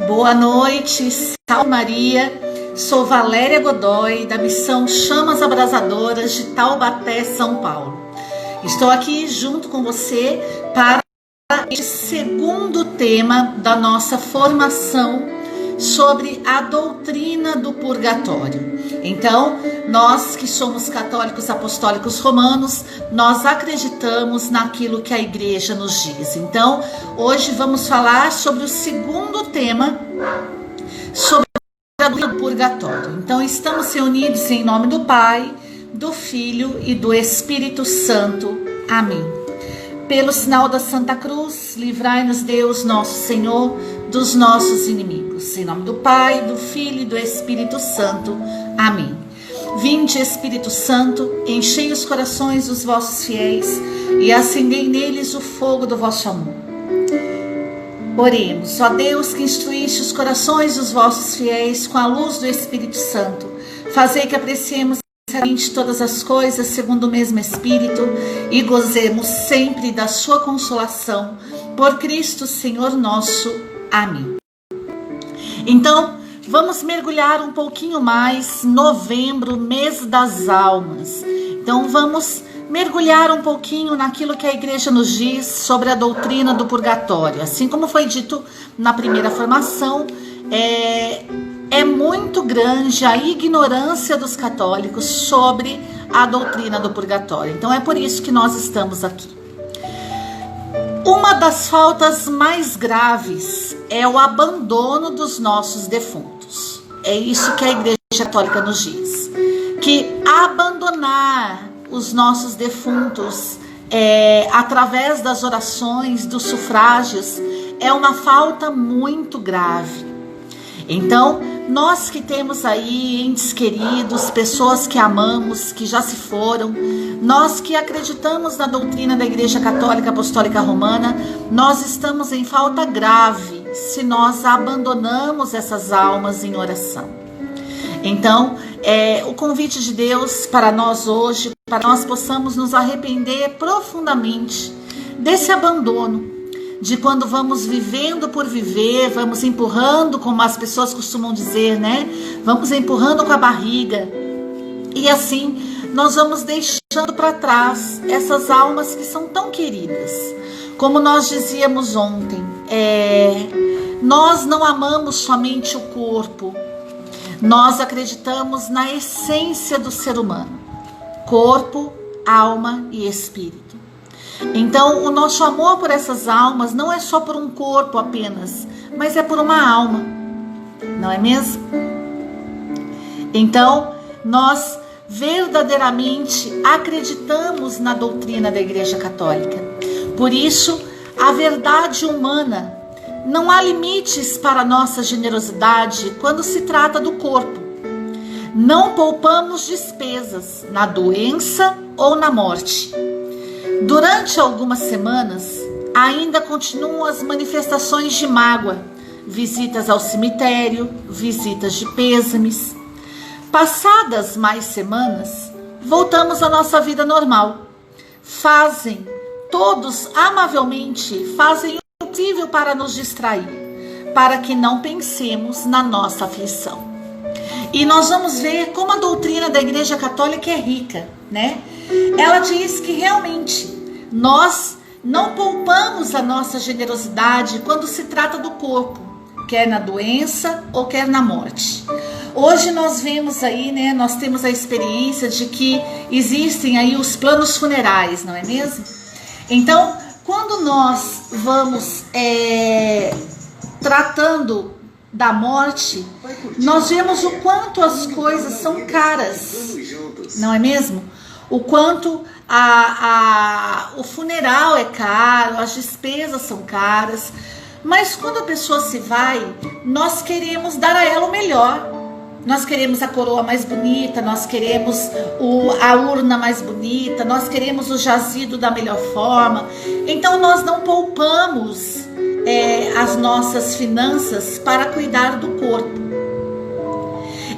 Boa noite, salve Maria. Sou Valéria Godoy, da Missão Chamas Abrasadoras de Taubaté, São Paulo. Estou aqui junto com você para este segundo tema da nossa formação sobre a doutrina do purgatório. Então, nós que somos católicos apostólicos romanos, nós acreditamos naquilo que a igreja nos diz. Então, hoje vamos falar sobre o segundo tema, sobre a doutrina do purgatório. Então, estamos reunidos em nome do Pai, do Filho e do Espírito Santo. Amém. Pelo sinal da Santa Cruz, livrai-nos Deus, nosso Senhor, dos nossos inimigos. Em nome do Pai, do Filho e do Espírito Santo. Amém. Vinde, Espírito Santo, enchei os corações dos vossos fiéis e acendei neles o fogo do vosso amor. Oremos. Ó Deus, que instruíste os corações dos vossos fiéis com a luz do Espírito Santo, fazei que apreciemos todas as coisas segundo o mesmo Espírito e gozemos sempre da sua consolação, por Cristo Senhor nosso. Amém. Então, vamos mergulhar um pouquinho mais, novembro, mês das almas. Então, vamos mergulhar um pouquinho naquilo que a igreja nos diz sobre a doutrina do purgatório. Assim como foi dito na primeira formação, é muito grande a ignorância dos católicos sobre a doutrina do purgatório. Então é por isso que nós estamos aqui. Uma das faltas mais graves é o abandono dos nossos defuntos. É isso que a Igreja Católica nos diz. Que abandonar os nossos defuntos através das orações, dos sufrágios, é uma falta muito grave. Então, nós que temos aí entes queridos, pessoas que amamos, que já se foram, nós que acreditamos na doutrina da Igreja Católica Apostólica Romana, nós estamos em falta grave se nós abandonamos essas almas em oração. Então, o convite de Deus para nós hoje, para nós possamos nos arrepender profundamente desse abandono, de quando vamos vivendo por viver, vamos empurrando, como as pessoas costumam dizer, né? Vamos empurrando com a barriga. E assim, nós vamos deixando para trás essas almas que são tão queridas. Como nós dizíamos ontem, nós não amamos somente o corpo. Nós acreditamos na essência do ser humano. Corpo, alma e espírito. Então, o nosso amor por essas almas não é só por um corpo apenas, mas é por uma alma, não é mesmo? Então, nós verdadeiramente acreditamos na doutrina da Igreja Católica. Por isso, a verdade humana, não há limites para a nossa generosidade quando se trata do corpo. Não poupamos despesas na doença ou na morte. Durante algumas semanas, ainda continuam as manifestações de mágoa, visitas ao cemitério, visitas de pêsames. Passadas mais semanas, voltamos à nossa vida normal. Todos amavelmente fazem o possível para nos distrair, para que não pensemos na nossa aflição. E nós vamos ver como a doutrina da Igreja Católica é rica, né? Ela diz que realmente nós não poupamos a nossa generosidade quando se trata do corpo, quer na doença ou quer na morte. Hoje nós vemos aí, né? Nós temos a experiência de que existem aí os planos funerais, não é mesmo? Então, quando nós vamos tratando da morte, nós vemos o quanto as coisas são caras, não é mesmo? O quanto o funeral é caro, as despesas são caras, mas quando a pessoa se vai, nós queremos dar a ela o melhor. Nós queremos a coroa mais bonita, nós queremos a urna mais bonita, nós queremos o jazido da melhor forma. Então nós não poupamos as nossas finanças para cuidar do corpo.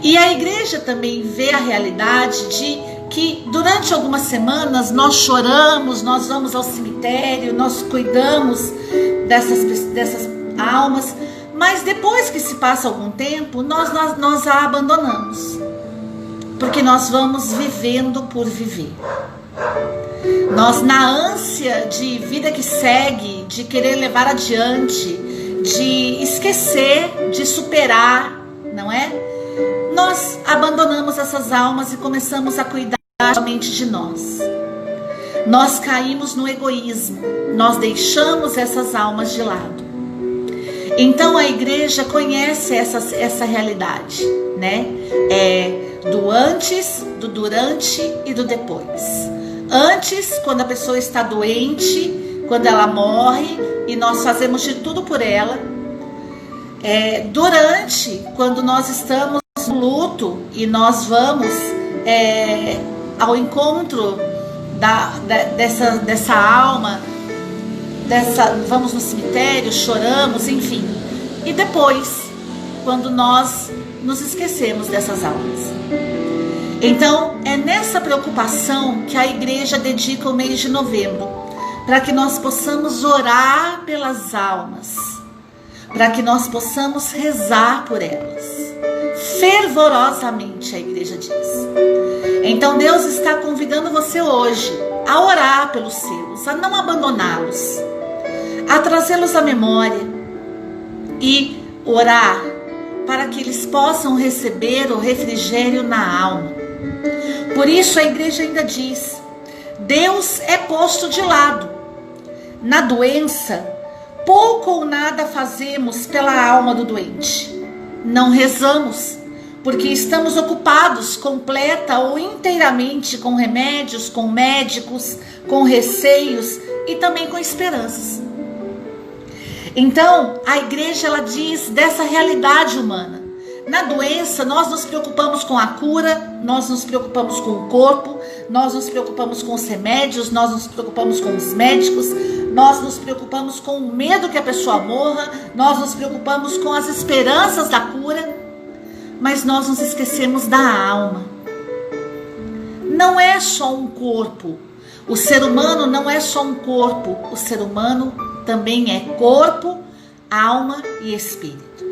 E a igreja também vê a realidade de que durante algumas semanas nós choramos, nós vamos ao cemitério, nós cuidamos dessas almas, Mas depois que se passa algum tempo, nós a abandonamos. Porque nós vamos vivendo por viver. Nós, na ânsia de vida que segue, de querer levar adiante, de esquecer, de superar, não é? Nós abandonamos essas almas e começamos a cuidar somente de nós. Nós caímos no egoísmo, nós deixamos essas almas de lado. Então a igreja conhece essa realidade, né? Do antes, do durante e do depois. Antes, quando a pessoa está doente, quando ela morre e nós fazemos de tudo por ela. Durante, quando nós estamos no luto e nós vamos ao encontro dessa alma, vamos no cemitério, choramos, enfim. E depois, quando nós nos esquecemos dessas almas. Então, é nessa preocupação que a igreja dedica o mês de novembro, para que nós possamos orar pelas almas, para que nós possamos rezar por elas, fervorosamente, a igreja diz. Então, Deus está convidando você hoje a orar pelos seus, a não abandoná-los, a trazê-los à memória e orar para que eles possam receber o refrigério na alma. Por isso a igreja ainda diz: Deus é posto de lado. Na doença, pouco ou nada fazemos pela alma do doente. Não rezamos, porque estamos ocupados completa ou inteiramente com remédios, com médicos, com receios e também com esperanças. Então, a igreja ela diz dessa realidade humana. Na doença, nós nos preocupamos com a cura, nós nos preocupamos com o corpo, nós nos preocupamos com os remédios, nós nos preocupamos com os médicos, nós nos preocupamos com o medo que a pessoa morra, nós nos preocupamos com as esperanças da cura, mas nós nos esquecemos da alma. Não é só um corpo. O ser humano não é só um corpo. O ser humano também é corpo, alma e espírito.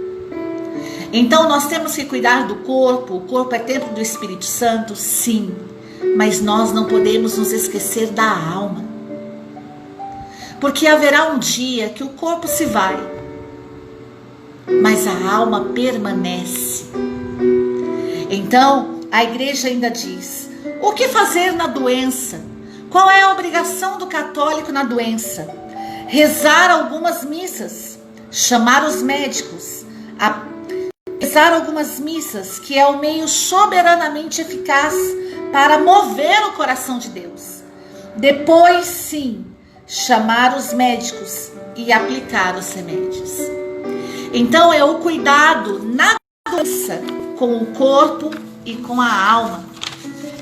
Então nós temos que cuidar do corpo. O corpo é templo do Espírito Santo, sim, mas nós não podemos nos esquecer da alma, porque haverá um dia que o corpo se vai, mas a alma permanece. Então a igreja ainda diz: o que fazer na doença? Qual é a obrigação do católico na doença? Rezar algumas missas, chamar os médicos, rezar algumas missas, que é o meio soberanamente eficaz para mover o coração de Deus. Depois, sim, chamar os médicos e aplicar os remédios. Então é o cuidado na doença com o corpo e com a alma,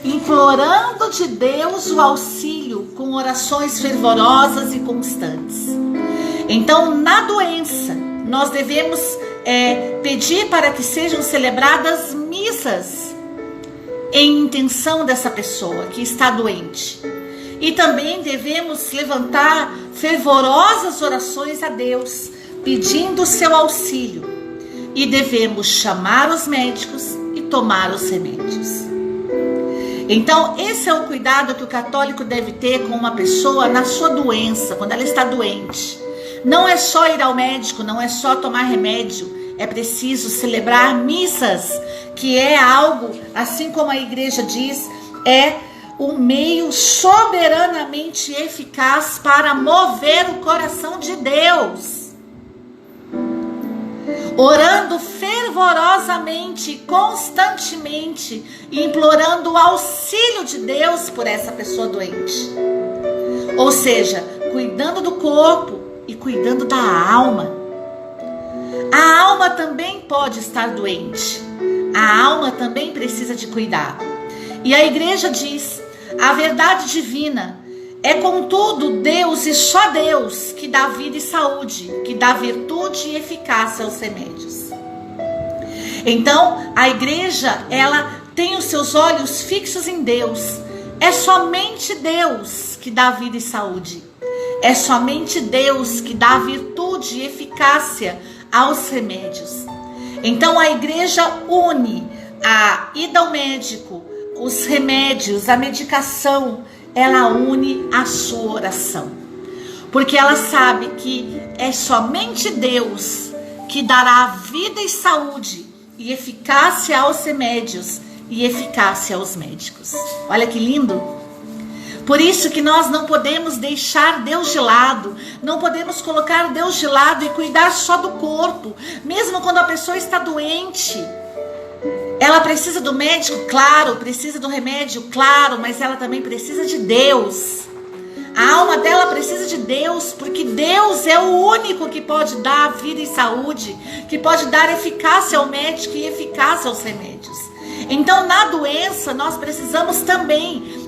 implorando de Deus o auxílio com orações fervorosas e constantes. Então, na doença, nós devemos pedir para que sejam celebradas missas em intenção dessa pessoa que está doente. E também devemos levantar fervorosas orações a Deus, pedindo o seu auxílio. E devemos chamar os médicos e tomar os remédios. Então, esse é o cuidado que o católico deve ter com uma pessoa na sua doença, quando ela está doente. Não é só ir ao médico, não é só tomar remédio, é preciso celebrar missas, que é algo, assim como a igreja diz, é o meio soberanamente eficaz para mover o coração de Deus. Orando fervorosamente, constantemente, implorando o auxílio de Deus por essa pessoa doente. Ou seja, cuidando do corpo e cuidando da alma. A alma também pode estar doente. A alma também precisa de cuidado. E a igreja diz: a verdade divina é, contudo, Deus e só Deus que dá vida e saúde, que dá virtude e eficácia aos remédios. Então, a igreja, ela tem os seus olhos fixos em Deus. É somente Deus que dá vida e saúde. É somente Deus que dá virtude e eficácia aos remédios. Então a igreja une a ida ao médico, os remédios, a medicação, ela une a sua oração. Porque ela sabe que é somente Deus que dará vida e saúde e eficácia aos remédios e eficácia aos médicos. Olha que lindo! Por isso que nós não podemos deixar Deus de lado, não podemos colocar Deus de lado e cuidar só do corpo. Mesmo quando a pessoa está doente, ela precisa do médico, claro, precisa do remédio, claro, mas ela também precisa de Deus. A alma dela precisa de Deus, porque Deus é o único que pode dar vida e saúde, que pode dar eficácia ao médico e eficácia aos remédios. Então, na doença, nós precisamos também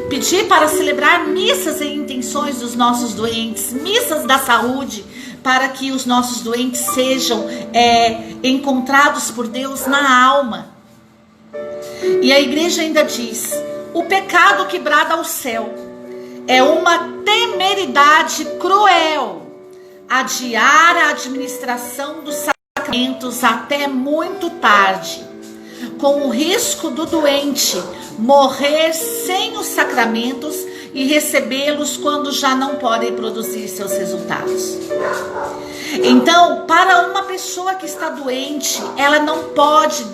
pedir para celebrar missas e intenções dos nossos doentes, missas da saúde, para que os nossos doentes sejam encontrados por Deus na alma. E a igreja ainda diz: o pecado que brada ao céu é uma temeridade cruel, adiar a administração dos sacramentos até muito tarde, com o risco do doente morrer sem os sacramentos e recebê-los quando já não podem produzir seus resultados. Então, para uma pessoa que está doente, ela não pode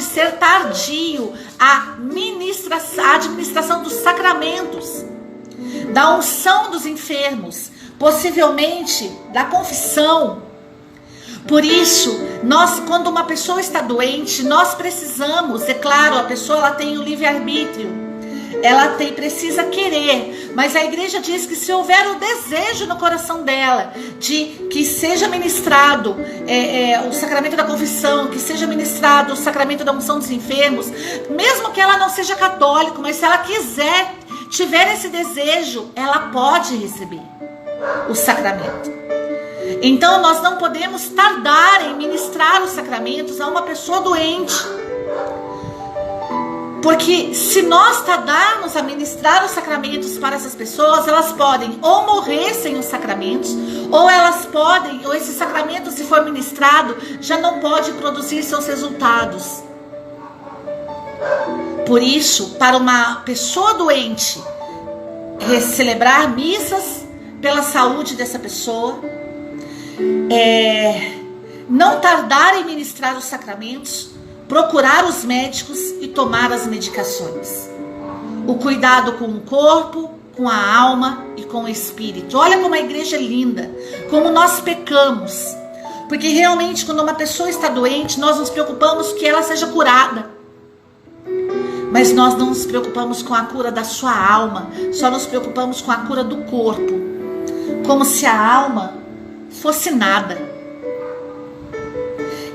ser tardio a administração dos sacramentos, da unção dos enfermos, possivelmente da confissão. Por isso, quando uma pessoa está doente, nós precisamos, é claro, a pessoa ela tem o livre-arbítrio, ela precisa querer, mas a igreja diz que se houver o desejo no coração dela de que seja ministrado o sacramento da confissão, que seja ministrado o sacramento da unção dos enfermos, mesmo que ela não seja católica, mas se ela tiver esse desejo, ela pode receber o sacramento. Então nós não podemos tardar em ministrar os sacramentos a uma pessoa doente. Porque se nós tardarmos a ministrar os sacramentos para essas pessoas, elas podem ou morrer sem os sacramentos, ou esse sacramento, se for ministrado, já não pode produzir seus resultados. Por isso, para uma pessoa doente, celebrar missas pela saúde dessa pessoa, não tardar em ministrar os sacramentos, procurar os médicos e tomar as medicações. O cuidado com o corpo, com a alma e com o espírito. Olha como a igreja é linda, como nós pecamos. Porque realmente quando uma pessoa está doente, nós nos preocupamos que ela seja curada. Mas nós não nos preocupamos com a cura da sua alma, só nos preocupamos com a cura do corpo. Como se a alma fosse nada.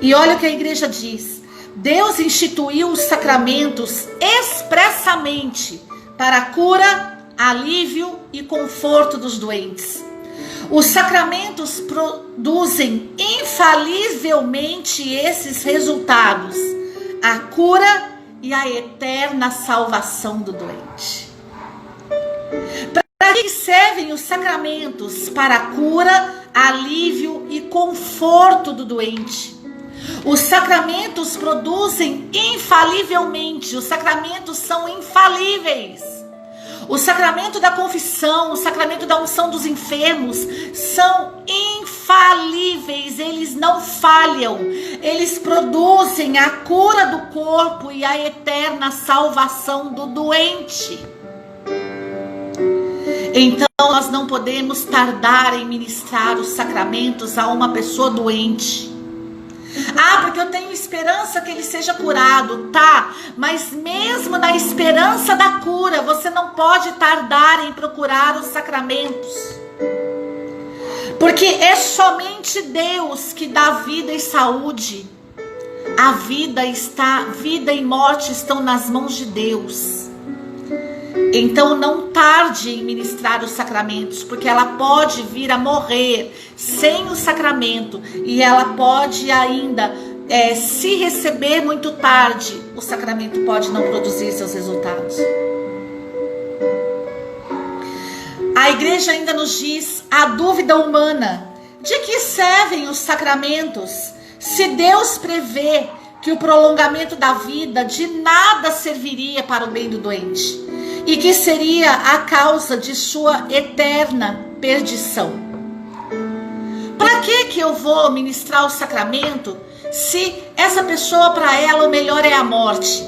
E olha o que a igreja diz: Deus instituiu os sacramentos expressamente para a cura, alívio e conforto dos doentes. Os sacramentos produzem infalivelmente esses resultados: a cura e a eterna salvação do doente. Para que servem os sacramentos? Para a cura, alívio e conforto do doente. Os sacramentos produzem infalivelmente, os sacramentos são infalíveis. O sacramento da confissão, o sacramento da unção dos enfermos são infalíveis, eles não falham. Eles produzem a cura do corpo e a eterna salvação do doente. Então nós não podemos tardar em ministrar os sacramentos a uma pessoa doente. Ah, porque eu tenho esperança que ele seja curado, tá? Mas mesmo na esperança da cura, você não pode tardar em procurar os sacramentos. Porque é somente Deus que dá vida e saúde. A vida e morte estão nas mãos de Deus. Então não tarde em ministrar os sacramentos, porque ela pode vir a morrer sem o sacramento e ela pode ainda, se receber muito tarde, o sacramento pode não produzir seus resultados. A igreja ainda nos diz: a dúvida humana De que servem os sacramentos se Deus prevê que o prolongamento da vida de nada serviria para o bem do doente e que seria a causa de sua eterna perdição? Para que eu vou ministrar o sacramento se essa pessoa, para ela, o melhor é a morte?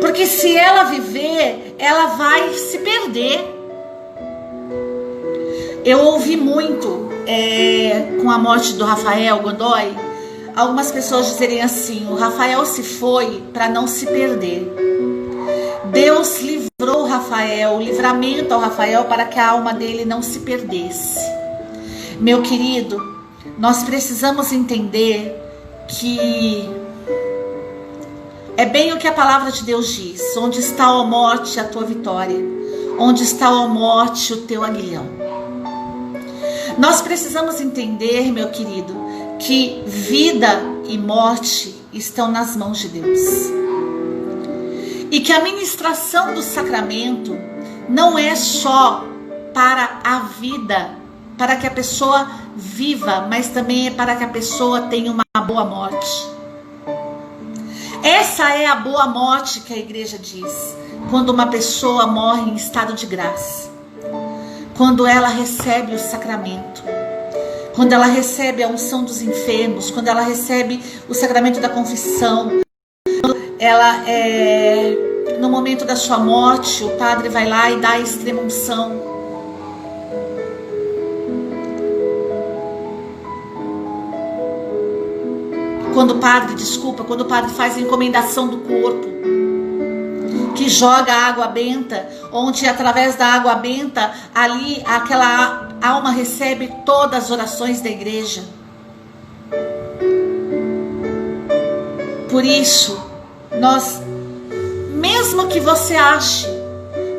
Porque se ela viver, ela vai se perder. Eu ouvi muito com a morte do Rafael Godoy, algumas pessoas dizerem assim: o Rafael se foi para não se perder. Deus livrou o Rafael, o livramento ao Rafael para que a alma dele não se perdesse. Meu querido, nós precisamos entender que é bem o que a palavra de Deus diz: onde está, ó morte, a tua vitória? Onde está, ó morte, o teu aguilhão? Nós precisamos entender, meu querido, que vida e morte estão nas mãos de Deus. E que a ministração do sacramento não é só para a vida, para que a pessoa viva, mas também é para que a pessoa tenha uma boa morte. Essa é a boa morte que a igreja diz, quando uma pessoa morre em estado de graça. Quando ela recebe o sacramento, quando ela recebe a unção dos enfermos, quando ela recebe o sacramento da confissão, quando ela no momento da sua morte, o padre vai lá e dá a extrema unção. Quando o padre faz a encomendação do corpo, que joga a água benta, onde através da água benta, ali aquela alma recebe todas as orações da igreja. Por isso, mesmo que você ache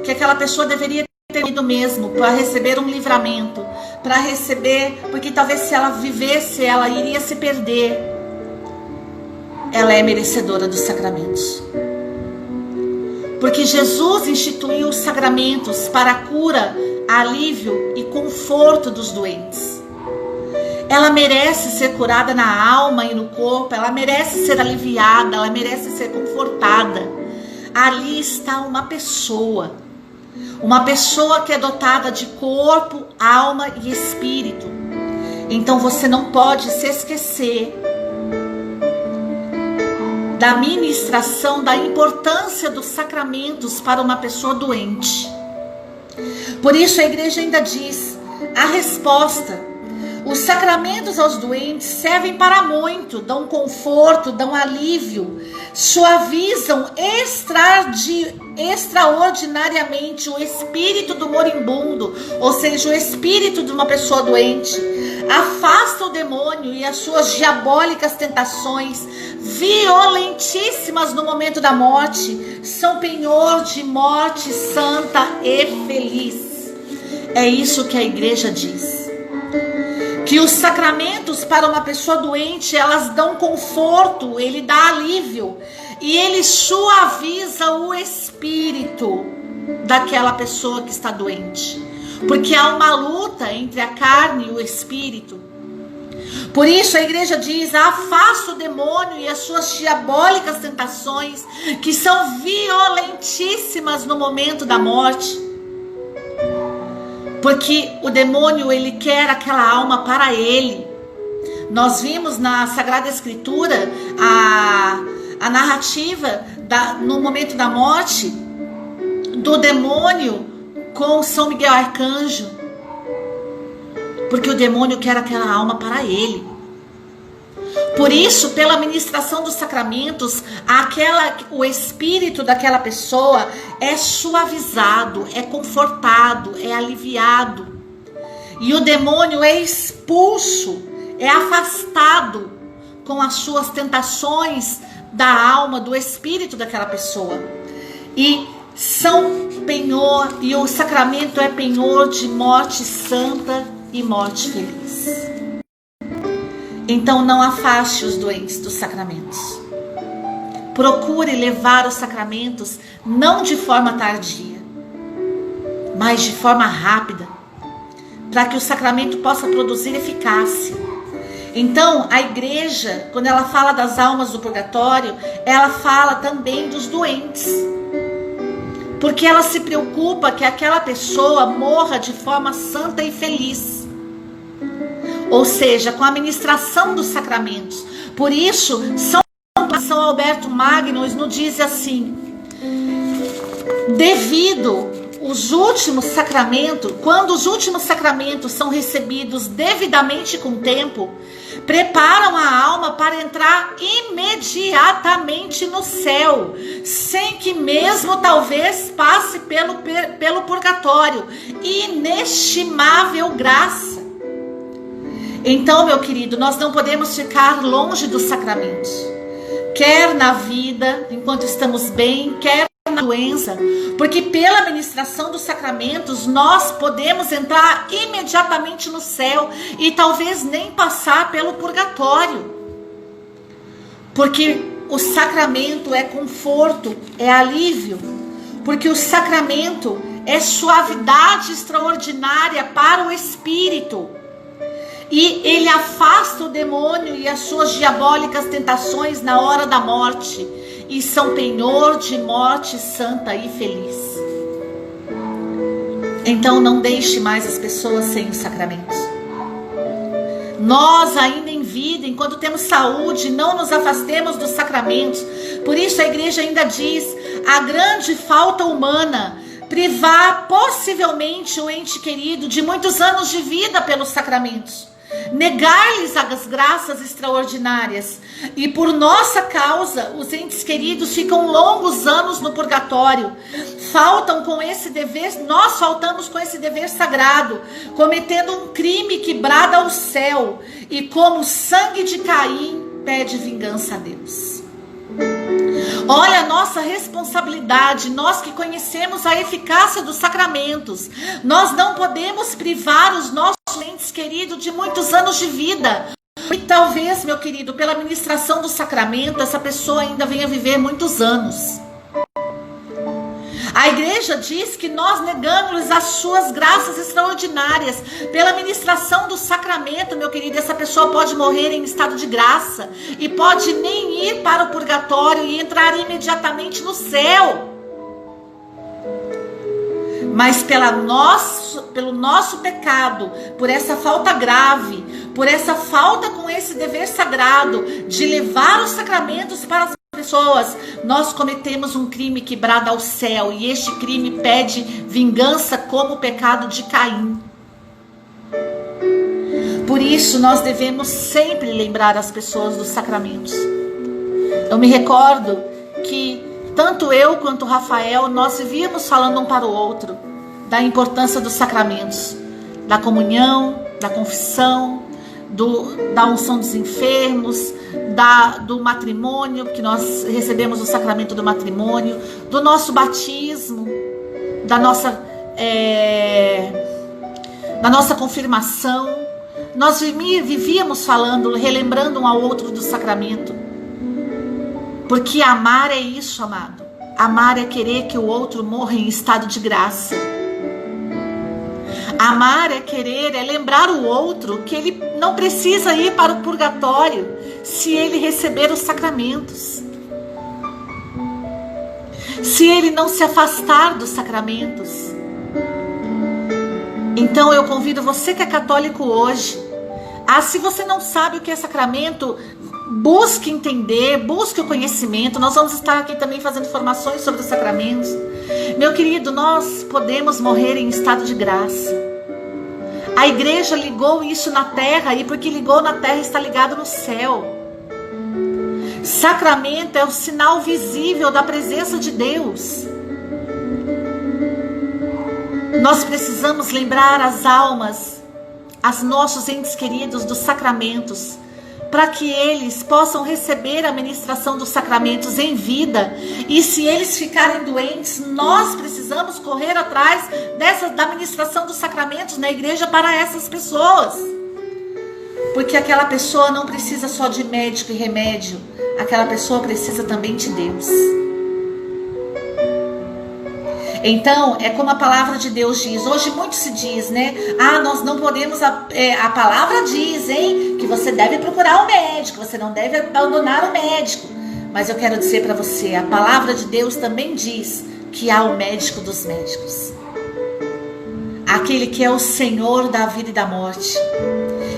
que aquela pessoa deveria ter ido mesmo para receber um livramento, para receber, porque talvez se ela vivesse, ela iria se perder, ela é merecedora dos sacramentos. Porque Jesus instituiu os sacramentos para a cura, alívio e conforto dos doentes. Ela merece ser curada na alma e no corpo, ela merece ser aliviada, ela merece ser confortada. Ali está uma pessoa que é dotada de corpo, alma e espírito. Então você não pode se esquecer da ministração, da importância dos sacramentos para uma pessoa doente. Por isso a igreja ainda diz a resposta: os sacramentos aos doentes servem para muito, dão conforto, dão alívio, suavizam extraordinariamente o espírito do moribundo, ou seja, o espírito de uma pessoa doente, afasta o demônio e as suas diabólicas tentações, violentíssimas no momento da morte, são penhor de morte santa e feliz. É isso que a igreja diz. Que os sacramentos para uma pessoa doente, elas dão conforto, ele dá alívio e ele suaviza o espírito daquela pessoa que está doente. Porque há uma luta entre a carne e o espírito. Por isso a igreja diz: afasta o demônio e as suas diabólicas tentações, que são violentíssimas no momento da morte. Porque o demônio, ele quer aquela alma para ele. Nós vimos na Sagrada Escritura a narrativa no momento da morte do demônio com São Miguel Arcanjo. Porque o demônio quer aquela alma para ele. Por isso, pela ministração dos sacramentos, o espírito daquela pessoa é suavizado, é confortado, é aliviado. E o demônio é expulso, é afastado com as suas tentações da alma, do espírito daquela pessoa. E o sacramento é penhor de morte santa e morte feliz. Então não afaste os doentes dos sacramentos. Procure levar os sacramentos não de forma tardia, mas de forma rápida, para que o sacramento possa produzir eficácia. Então, a igreja, quando ela fala das almas do purgatório, ela fala também dos doentes, porque ela se preocupa que aquela pessoa morra de forma santa e feliz, ou seja, com a ministração dos sacramentos. Por isso, São Alberto Magno nos diz assim: devido os últimos sacramentos, quando os últimos sacramentos são recebidos devidamente com o tempo, preparam a alma para entrar imediatamente no céu, sem que mesmo talvez passe pelo purgatório. Inestimável graça. Então, meu querido, nós não podemos ficar longe dos sacramentos, quer na vida, enquanto estamos bem, quer na doença, porque pela ministração dos sacramentos nós podemos entrar imediatamente no céu e talvez nem passar pelo purgatório, porque o sacramento é conforto, é alívio, porque o sacramento é suavidade extraordinária para o espírito, e ele afasta o demônio e as suas diabólicas tentações na hora da morte, e são penhor de morte santa e feliz. Então não deixe mais as pessoas sem os sacramentos. Nós ainda em vida, enquanto temos saúde, não nos afastemos dos sacramentos. Por isso a igreja ainda diz: a grande falta humana, privar possivelmente o ente querido de muitos anos de vida pelos sacramentos, negar-lhes as graças extraordinárias, e por nossa causa os entes queridos ficam longos anos no purgatório. Faltam com esse dever, nós faltamos com esse dever sagrado, cometendo um crime que brada ao céu, e como sangue de Caim pede vingança a Deus. Olha a nossa responsabilidade, nós que conhecemos a eficácia dos sacramentos, nós não podemos privar os nossos entes queridos de muitos anos de vida. E talvez, meu querido, pela ministração do sacramento, essa pessoa ainda venha viver muitos anos. A igreja diz que nós negamos as suas graças extraordinárias. Pela ministração do sacramento, meu querido, essa pessoa pode morrer em estado de graça e pode nem ir para o purgatório e entrar imediatamente no céu. Mas pelo nosso pecado, por essa falta grave, por essa falta com esse dever sagrado de levar os sacramentos para as pessoas, nós cometemos um crime que brada ao céu, e este crime pede vingança como o pecado de Caim. Por isso nós devemos sempre lembrar as pessoas dos sacramentos. Eu me recordo que tanto eu quanto o Rafael, nós vivíamos falando um para o outro da importância dos sacramentos, da comunhão, da confissão, da unção dos enfermos, do matrimônio, que nós recebemos o sacramento do matrimônio, do nosso batismo, da nossa confirmação. Nós vivíamos falando, relembrando um ao outro do sacramento, porque amar é isso, amado. Amar é querer que o outro morra em estado de graça. Amar é querer, é lembrar o outro que ele não precisa ir para o purgatório se ele receber os sacramentos, se ele não se afastar dos sacramentos. Então eu convido você que é católico hoje, se você não sabe o que é sacramento, busque entender, busque o conhecimento. Nós vamos estar aqui também fazendo formações sobre os sacramentos. Meu querido, nós podemos morrer em estado de graça. A igreja ligou isso na terra, e porque ligou na terra está ligado no céu. Sacramento é o sinal visível da presença de Deus. Nós precisamos lembrar as almas, aos nossos entes queridos, dos sacramentos, para que eles possam receber a ministração dos sacramentos em vida. E se eles ficarem doentes, nós precisamos correr atrás da ministração dos sacramentos na igreja para essas pessoas, porque aquela pessoa não precisa só de médico e remédio, aquela pessoa precisa também de Deus. Então, é como a palavra de Deus diz. Hoje muito se diz, né? Nós não podemos... A palavra diz, hein? Que você deve procurar o médico. Você não deve abandonar o médico. Mas eu quero dizer para você, a palavra de Deus também diz que há o médico dos médicos. Aquele que é o Senhor da vida e da morte.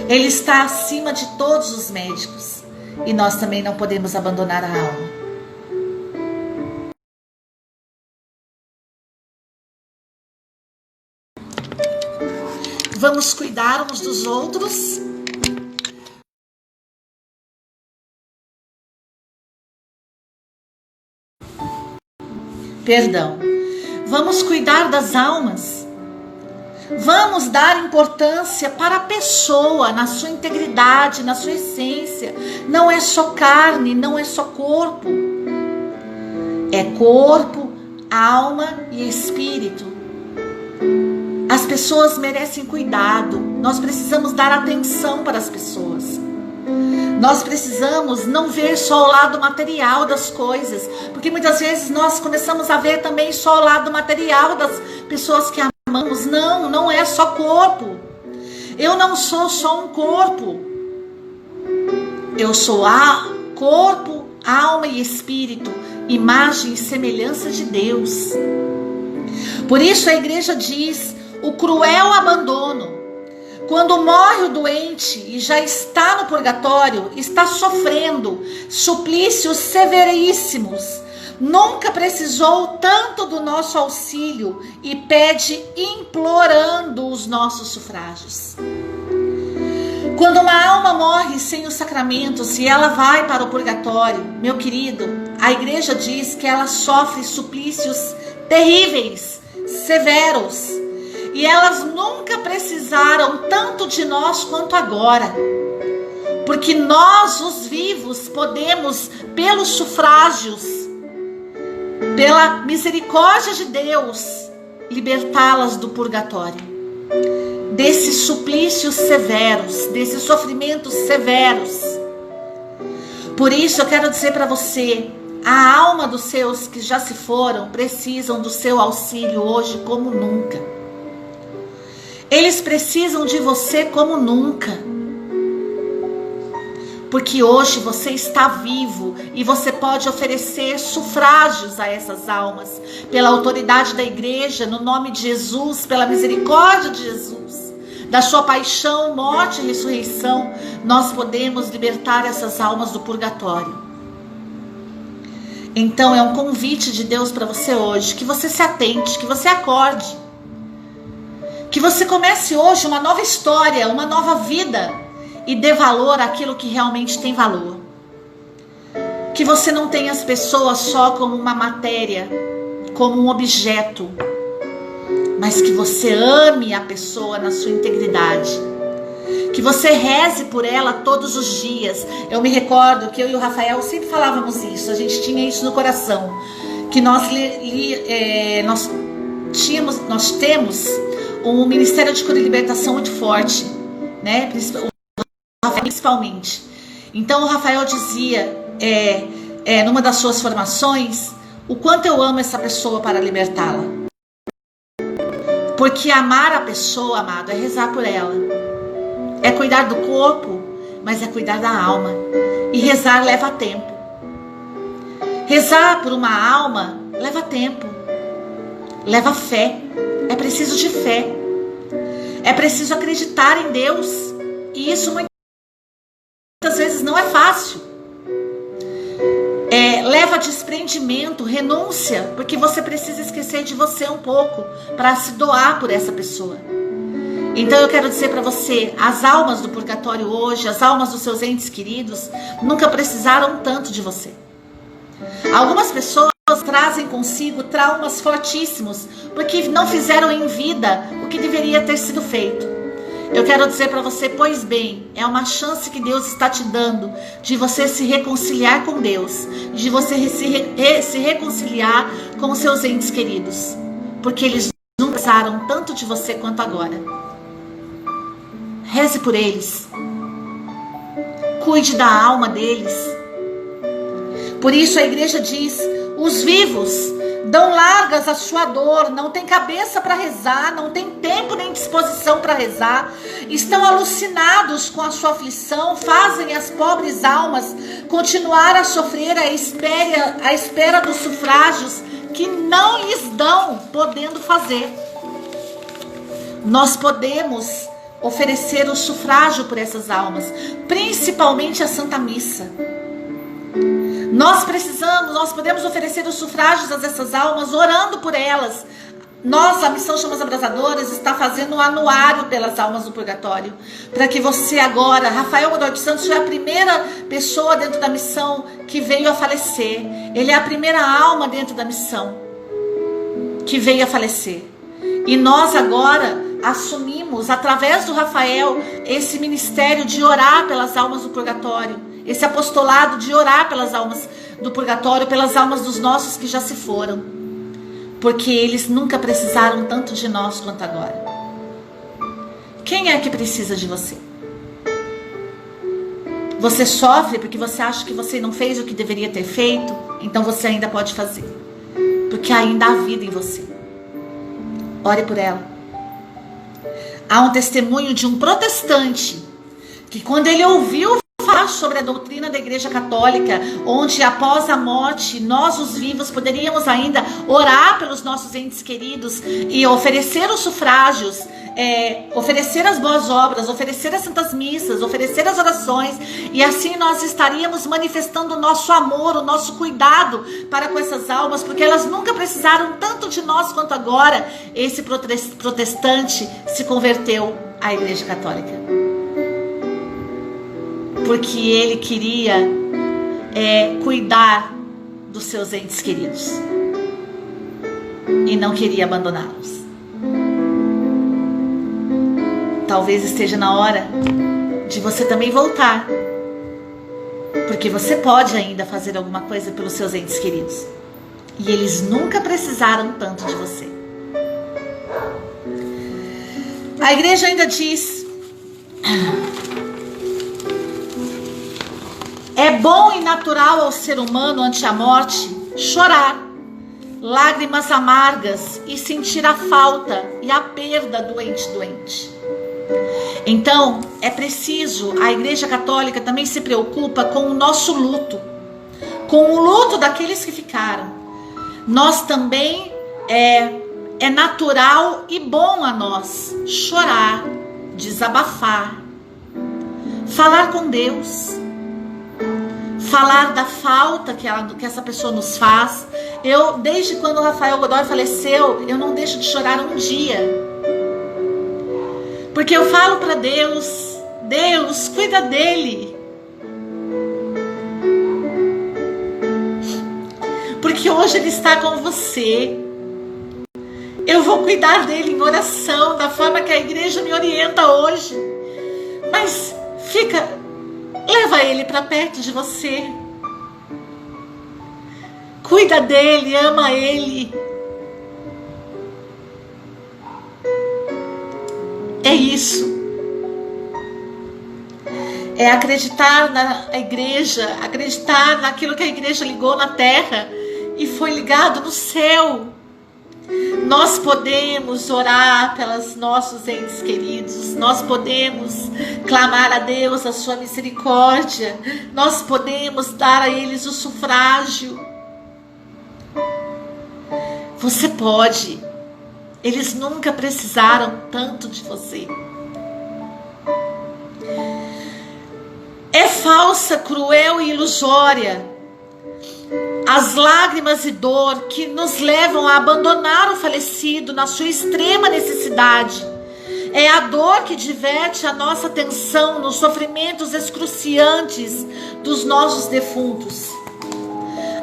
Ele está acima de todos os médicos. E nós também não podemos abandonar a alma. Vamos cuidar uns dos outros. Perdão. Vamos cuidar das almas. Vamos dar importância para a pessoa, na sua integridade, na sua essência. Não é só carne, não é só corpo. É corpo, alma e espírito. As pessoas merecem cuidado. Nós precisamos dar atenção para as pessoas. Nós precisamos não ver só o lado material das coisas, porque muitas vezes nós começamos a ver também só o lado material das pessoas que amamos. Não, não é só corpo. Eu não sou só um corpo. Eu sou corpo, alma e espírito, imagem e semelhança de Deus. Por isso a igreja diz: o cruel abandono. Quando morre o doente e já está no purgatório, está sofrendo suplícios severíssimos, nunca precisou tanto do nosso auxílio e pede implorando os nossos sufrágios. Quando uma alma morre sem os sacramentos e ela vai para o purgatório, meu querido, a igreja diz que ela sofre suplícios terríveis, severos. E elas nunca precisaram tanto de nós quanto agora. Porque nós, os vivos, podemos, pelos sufrágios, pela misericórdia de Deus, libertá-las do purgatório. Desses suplícios severos, desses sofrimentos severos. Por isso eu quero dizer para você, a alma dos seus que já se foram precisam do seu auxílio hoje como nunca. Eles precisam de você como nunca. Porque hoje você está vivo e você pode oferecer sufrágios a essas almas. Pela autoridade da igreja, no nome de Jesus, pela misericórdia de Jesus, da sua paixão, morte e ressurreição, nós podemos libertar essas almas do purgatório. Então é um convite de Deus para você hoje, que você se atente, que você acorde. Que você comece hoje uma nova história, uma nova vida e dê valor àquilo que realmente tem valor. Que você não tenha as pessoas só como uma matéria, como um objeto, mas que você ame a pessoa na sua integridade. Que você reze por ela todos os dias. Eu me recordo que eu e o Rafael sempre falávamos isso, a gente tinha isso no coração. Que nós temos um ministério de cura e libertação muito forte, né? Principalmente. Então o Rafael dizia, numa das suas formações, o quanto eu amo essa pessoa para libertá-la. Porque amar a pessoa, amado, é rezar por ela. É cuidar do corpo, mas é cuidar da alma. E rezar leva tempo. Rezar por uma alma leva tempo. Leva fé. É preciso de fé. É preciso acreditar em Deus. E isso muitas vezes não é fácil. Leva desprendimento, renúncia, porque você precisa esquecer de você um pouco para se doar por essa pessoa. Então eu quero dizer para você, as almas do purgatório hoje, as almas dos seus entes queridos, nunca precisaram tanto de você. Algumas pessoas trazem consigo traumas fortíssimos, porque não fizeram em vida o que deveria ter sido feito. Eu quero dizer para você, pois bem, é uma chance que Deus está te dando de você se reconciliar com Deus, de você se reconciliar com os seus entes queridos, porque eles não precisaram tanto de você quanto agora. Reze por eles, cuide da alma deles. Por isso a igreja diz: os vivos Dão largas à sua dor, não tem cabeça para rezar, não tem tempo nem disposição para rezar, estão alucinados com a sua aflição, fazem as pobres almas continuar a sofrer à espera dos sufrágios que não lhes dão podendo fazer. Nós podemos oferecer o sufrágio por essas almas, principalmente a Santa Missa. Nós podemos oferecer os sufrágios a essas almas, orando por elas. A Missão Chamas Abrasadoras, está fazendo um anuário pelas almas do purgatório, para que você agora, Rafael Godoy dos Santos foi a primeira pessoa dentro da missão que veio a falecer. Ele é a primeira alma dentro da missão que veio a falecer. E nós agora assumimos, através do Rafael, esse ministério de orar pelas almas do purgatório. Esse apostolado de orar pelas almas do purgatório, pelas almas dos nossos que já se foram. Porque eles nunca precisaram tanto de nós quanto agora. Quem é que precisa de você? Você sofre porque você acha que você não fez o que deveria ter feito? Então você ainda pode fazer. Porque ainda há vida em você. Ore por ela. Há um testemunho de um protestante que, quando ele ouviu falar sobre a doutrina da Igreja Católica, onde após a morte nós, os vivos, poderíamos ainda orar pelos nossos entes queridos e oferecer os sufrágios, oferecer as boas obras, oferecer as santas missas, oferecer as orações, e assim nós estaríamos manifestando o nosso amor, o nosso cuidado para com essas almas, porque elas nunca precisaram tanto de nós quanto agora. Esse protestante se converteu à Igreja Católica porque ele queria cuidar dos seus entes queridos e não queria abandoná-los. Talvez esteja na hora de você também voltar, porque você pode ainda fazer alguma coisa pelos seus entes queridos, e eles nunca precisaram tanto de você. A igreja ainda diz: é bom e natural ao ser humano ante a morte chorar lágrimas amargas e sentir a falta e a perda do ente doente. Então, é preciso, a Igreja Católica também se preocupa com o nosso luto, com o luto daqueles que ficaram. Nós também, é natural e bom a nós chorar, desabafar, falar com Deus, falar da falta que essa pessoa nos faz. Eu, desde quando o Rafael Godoy faleceu, eu não deixo de chorar um dia, porque eu falo para Deus: Deus, cuida dele, porque hoje ele está com você. Eu vou cuidar dele em oração, da forma que a igreja me orienta hoje, mas leva ele para perto de você, cuida dele, ama ele. É isso. É acreditar na igreja, acreditar naquilo que a igreja ligou na terra e foi ligado no céu. Nós podemos orar pelos nossos entes queridos, nós podemos clamar a Deus a sua misericórdia, nós podemos dar a eles o sufrágio. Você pode. Eles nunca precisaram tanto de você. É falsa, cruel e ilusória as lágrimas e dor que nos levam a abandonar o falecido na sua extrema necessidade. É a dor que diverte a nossa atenção nos sofrimentos excruciantes dos nossos defuntos.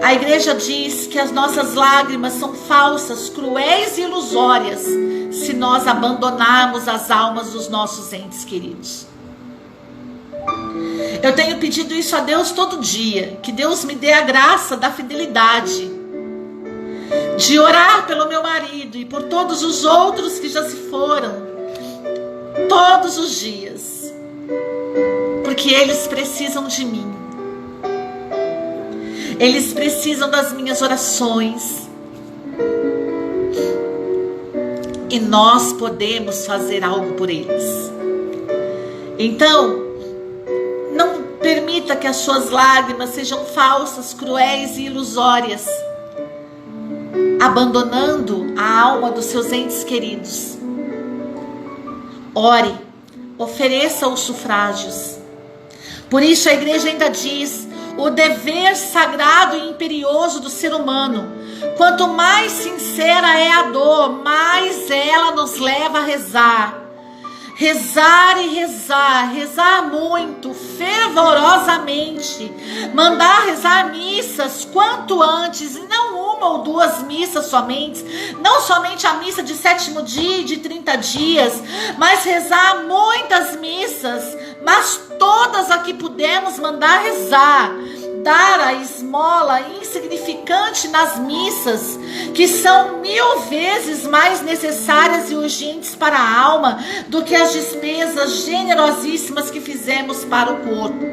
A igreja diz que as nossas lágrimas são falsas, cruéis e ilusórias se nós abandonarmos as almas dos nossos entes queridos. Eu tenho pedido isso a Deus todo dia, que Deus me dê a graça da fidelidade, de orar pelo meu marido e por todos os outros que já se foram, todos os dias, porque eles precisam de mim, eles precisam das minhas orações, e nós podemos fazer algo por eles. Então, não permita que as suas lágrimas sejam falsas, cruéis e ilusórias, abandonando a alma dos seus entes queridos. Ore, ofereça os sufrágios. Por isso a igreja ainda diz: o dever sagrado e imperioso do ser humano, quanto mais sincera é a dor, mais ela nos leva a rezar. Rezar e rezar, rezar muito, fervorosamente, mandar rezar missas quanto antes, e não uma ou duas missas somente, não somente a missa de 7º dia e de 30 dias, mas rezar muitas missas, mas todas a que pudermos mandar rezar. Dar a esmola insignificante nas missas, que são 1000 vezes mais necessárias e urgentes para a alma do que as despesas generosíssimas que fizemos para o corpo.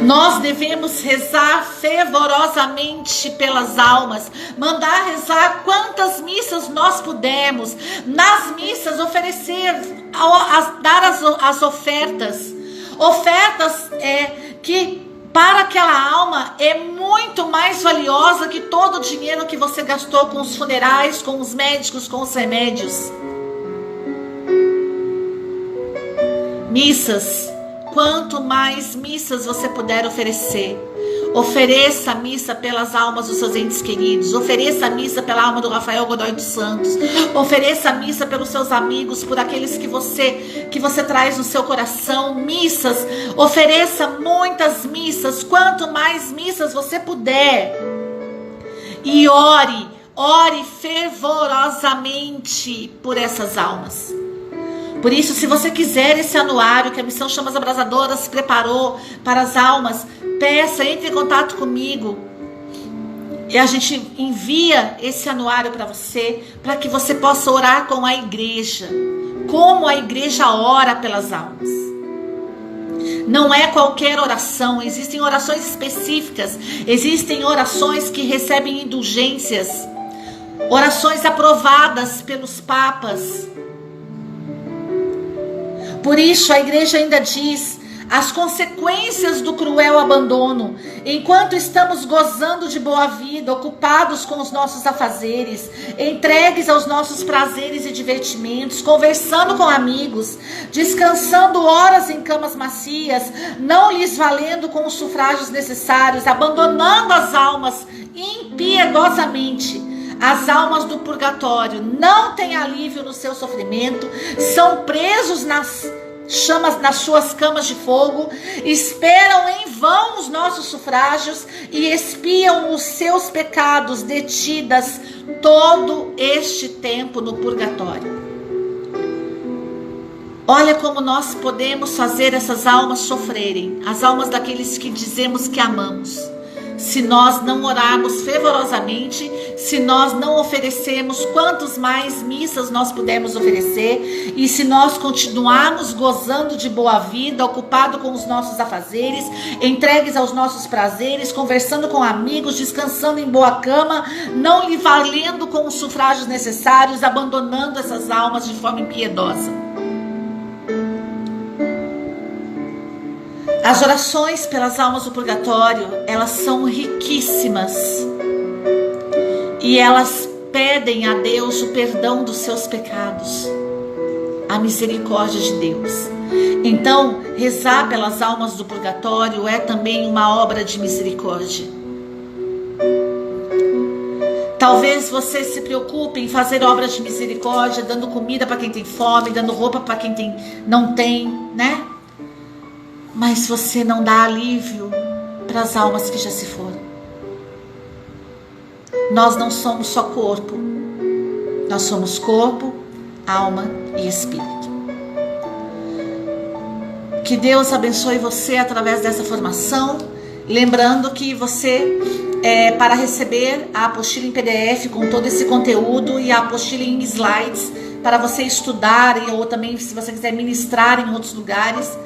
Nós devemos rezar fervorosamente pelas almas, mandar rezar quantas missas nós pudermos. Nas missas oferecer, dar as ofertas que para aquela alma é muito mais valiosa que todo o dinheiro que você gastou com os funerais, com os médicos, com os remédios. Missas, quanto mais missas você puder oferecer, ofereça a missa pelas almas dos seus entes queridos, ofereça a missa pela alma do Rafael Godoy dos Santos, ofereça a missa pelos seus amigos, por aqueles que você traz no seu coração. Missas, ofereça muitas missas, quanto mais missas você puder, e ore fervorosamente por essas almas. Por isso, se você quiser esse anuário que a Missão Chamas Abrasadoras preparou para as almas, peça, entre em contato comigo e a gente envia esse anuário para você, para que você possa orar com a igreja, como a igreja ora pelas almas. Não é qualquer oração, existem orações específicas, existem orações que recebem indulgências, orações aprovadas pelos papas. Por isso a igreja ainda diz: as consequências do cruel abandono, enquanto estamos gozando de boa vida, ocupados com os nossos afazeres, entregues aos nossos prazeres e divertimentos, conversando com amigos, descansando horas em camas macias, não lhes valendo com os sufrágios necessários, abandonando as almas impiedosamente. As almas do purgatório não têm alívio no seu sofrimento, são presos nas suas camas de fogo, esperam em vão os nossos sufrágios e expiam os seus pecados detidas todo este tempo no purgatório. Olha como nós podemos fazer essas almas sofrerem, as almas daqueles que dizemos que amamos. Se nós não orarmos fervorosamente, se nós não oferecermos quantos mais missas nós pudermos oferecer, e se nós continuarmos gozando de boa vida, ocupado com os nossos afazeres, entregues aos nossos prazeres, conversando com amigos, descansando em boa cama, não lhe valendo com os sufrágios necessários, abandonando essas almas de forma impiedosa. As orações pelas almas do purgatório, elas são riquíssimas e elas pedem a Deus o perdão dos seus pecados, a misericórdia de Deus. Então, rezar pelas almas do purgatório é também uma obra de misericórdia. Talvez você se preocupe em fazer obras de misericórdia, dando comida para quem tem fome, dando roupa para quem não tem, né? Mas você não dá alívio para as almas que já se foram. Nós não somos só corpo. Nós somos corpo, alma e espírito. Que Deus abençoe você através dessa formação. Lembrando que você, para receber a apostila em PDF com todo esse conteúdo e a apostila em slides, para você estudar ou também se você quiser ministrar em outros lugares,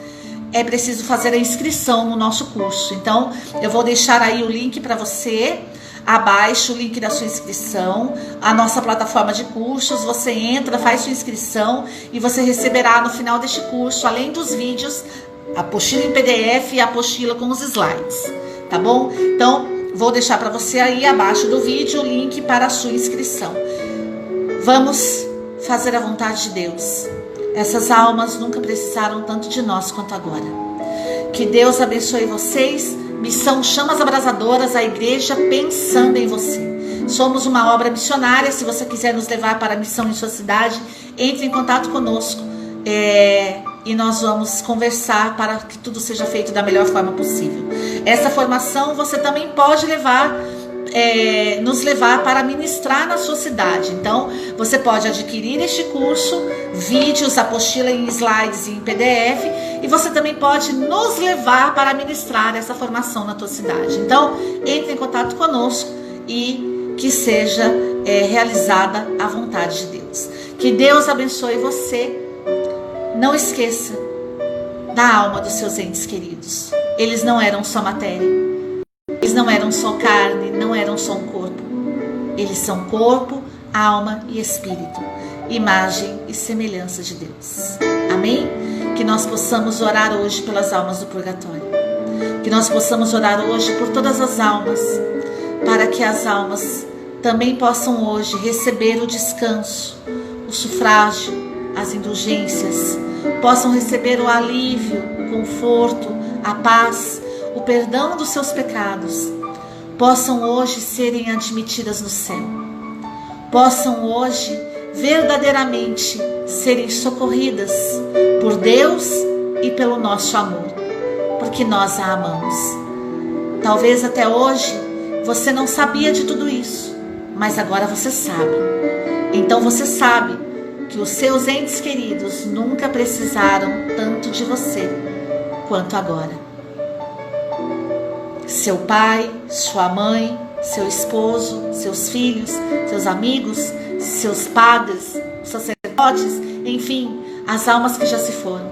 é preciso fazer a inscrição no nosso curso. Então, eu vou deixar aí o link para você. abaixo o link da sua inscrição, a nossa plataforma de cursos. Você entra, faz sua inscrição e você receberá no final deste curso, além dos vídeos, a apostila em PDF e a apostila com os slides, tá bom? Então, vou deixar para você aí abaixo do vídeo o link para a sua inscrição. Vamos fazer a vontade de Deus. Essas almas nunca precisaram tanto de nós quanto agora. Que Deus abençoe vocês. Missão Chamas Abrasadoras, a igreja pensando em você. Somos uma obra missionária. Se você quiser nos levar para a missão em sua cidade, entre em contato conosco e nós vamos conversar para que tudo seja feito da melhor forma possível. Essa formação você também pode nos levar para ministrar na sua cidade. Então, você pode adquirir este curso, vídeos, apostila em slides e em PDF, e você também pode nos levar para ministrar essa formação na tua cidade. Então, entre em contato conosco e que seja realizada a vontade de Deus. Que Deus abençoe você. Não esqueça da alma dos seus entes queridos. Eles não eram só matéria. Eles não eram só carne, não eram só um corpo. Eles são corpo, alma e espírito, imagem e semelhança de Deus. Amém? Que nós possamos orar hoje pelas almas do purgatório. Que nós possamos orar hoje por todas as almas, para que as almas também possam hoje receber o descanso, o sufrágio, as indulgências, possam receber o alívio, o conforto, a paz, o perdão dos seus pecados, possam hoje serem admitidas no céu, possam hoje verdadeiramente serem socorridas por Deus e pelo nosso amor, porque nós a amamos. Talvez até hoje você não sabia de tudo isso, mas agora você sabe. Então você sabe que os seus entes queridos nunca precisaram tanto de você quanto agora. Seu pai, sua mãe, seu esposo, seus filhos, seus amigos, seus padres, sacerdotes, enfim, as almas que já se foram,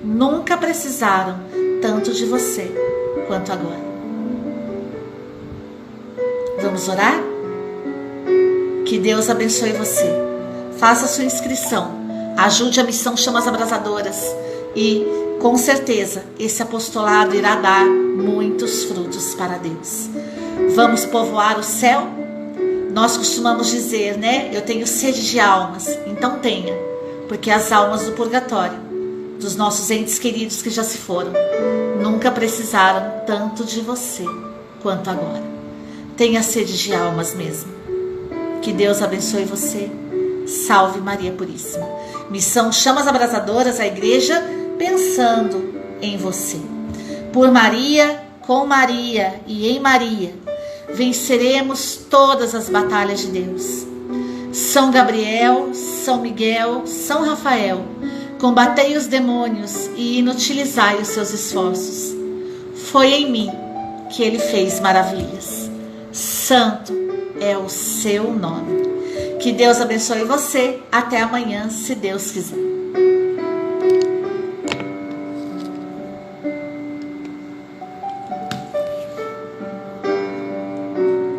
nunca precisaram tanto de você quanto agora. Vamos orar? Que Deus abençoe você. Faça sua inscrição, ajude a missão Chamas Abrasadoras e com certeza esse apostolado irá dar muitos frutos para Deus. Vamos povoar o céu? Nós costumamos dizer, né? Eu tenho sede de almas. Então tenha, porque as almas do purgatório, dos nossos entes queridos que já se foram, nunca precisaram tanto de você quanto agora. Tenha sede de almas mesmo. Que Deus abençoe você. Salve Maria Puríssima. Missão Chamas Abrasadoras, a igreja pensando em você. Por Maria, com Maria e em Maria, venceremos todas as batalhas de Deus. São Gabriel, São Miguel, São Rafael, combatei os demônios e inutilizai os seus esforços. Foi em mim que ele fez maravilhas. Santo é o seu nome. Que Deus abençoe você. Até amanhã, se Deus quiser.